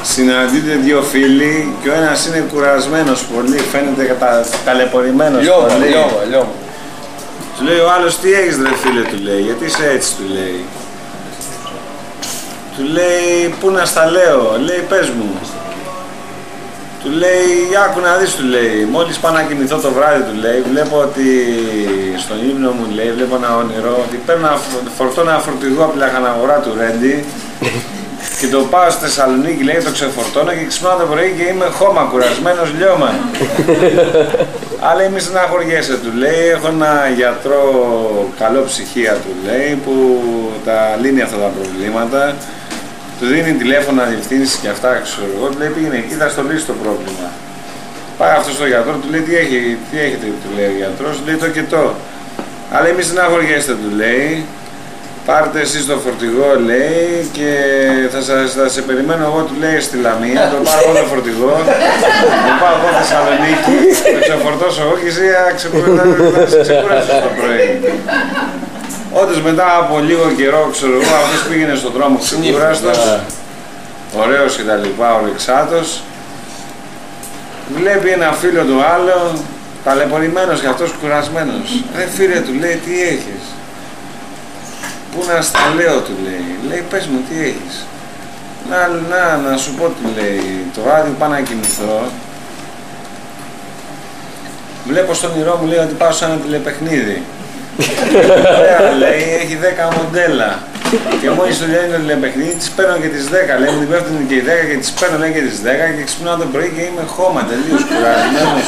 συναντείτε δύο φίλοι και ο ένας είναι κουρασμένος πολύ, φαίνεται ταλαιπωρημένος πολύ. Λιώμα. Του λέει ο άλλος, τι έχεις ρε φίλε, του λέει, γιατί είσαι έτσι, του λέει. Του λέει, πού να στα λέω, λέει, πες μου. Του λέει, άκου να δεις, του λέει, μόλις πάω να κοιμηθώ το βράδυ, του λέει, βλέπω ότι στον ύπνο μου, λέει, βλέπω ένα όνειρο, ότι παίρνω φορτώνω ένα φορτηγό από τη λαχαναγορά του Ρέντι και το πάω στη Θεσσαλονίκη, λέει, το ξεφορτώνω και ξυπνάω το πρωί και είμαι χώμα, κουρασμένος, λιώμα. Αλλά μη στεναχωριέσαι, του λέει, έχω ένα γιατρό καλό ψυχία, του λέει, που τα λύνει αυτά τα προβλήματα. Του δίνει τηλέφωνα διευθύνσεις και αυτά, ξέρω εγώ, του λέει, πήγαινε εκεί, θα στο λύσει το πρόβλημα. Πάει αυτό στο γιατρό, του λέει, τι έχετε, του λέει ο γιατρός, του λέει, το και το. Αλλά μη στεναχωριέστε, του λέει, πάρτε εσείς το φορτηγό, λέει, και θα σε περιμένω εγώ, του λέει, στη Λαμία, το πάρω εγώ το φορτηγό, το πάω εγώ στη Θεσσαλονίκη, το ξεφορτώσω εγώ και εσύ θα ξεκουράσεις το πρωί. Όντως μετά από λίγο καιρό, ξέρω εγώ, αυτός πήγαινε στον δρόμο ξεκουράστος, ωραίος και τα λοιπά, ορεξάτος, βλέπει ένα φίλο του άλλο, ταλαιπωρημένος και αυτός κουρασμένος. Ρε φίλε, του λέει, τι έχεις? Πού να στα λέω, του λέει. Λέει, πες μου, τι έχεις? Να σου πω, του λέει, το βράδυ πάω να κοιμηθώ, βλέπω στον όνειρό μου, λέει, ότι πάω σε ένα τηλεπαιχνίδι. Ωραία, λέει, έχει 10 μοντέλα. Και μόλις το λέει το τηλεπαιχνίδι, τις παίρνω και τις 10. Λέει, μου την πέφτουν και οι 10 και τις παίρνω, λέει, και τις 10 και ξυπνάω το πρωί και είμαι χώμα, τελείως κουρασμένος.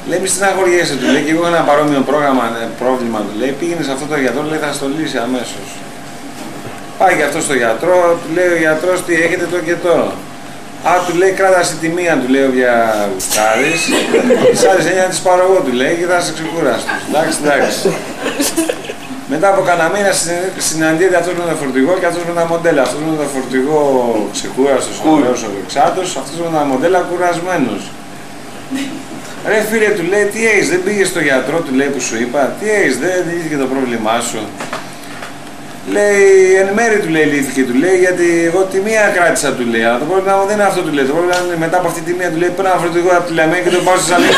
Λέει, μη στεναχωριέσαι, του λέει, και εγώ έχω ένα παρόμοιο πρόβλημα, του λέει, πήγαινε σε αυτό το γιατρό, λέει, θα στο λύσει αμέσως. Πάει και αυτό στο γιατρό, του λέει ο γιατρός, τι έχετε το και το. Α, του λέει, κράτα στη τιμία, του λέει, όποια γουστάρεις. Τις άλλες 9 τις πάρω εγώ, του λέει, και θα σε ξεκουράστος. Εντάξει. Μετά από κανένα μήνα συναντιέται αυτός με το φορτηγό και αυτός με τα μοντέλα. Αυτός με το φορτηγό ξεκούραστος, ωραίος, ορεξάτος, αυτός με τα μοντέλα κουρασμένος. Ρε φίλε, του λέει, τι έχεις, δεν πήγες στο γιατρό, του λέει, που σου είπα, τι έχεις, δεν λύθηκε το πρόβλημά σου. Λέει, εν μέρει, του λέει, λύθηκε, του λέει, γιατί εγώ τη μία κράτησα, του λέει, αλλά το πρόβλημα δεν είναι αυτό, του λέει, το πρόβλημα είναι μετά από αυτή τη μία, του λέει, πέρα να φορτηγώ από τη Λαμία και το πάω στη Θεσσαλονίκη.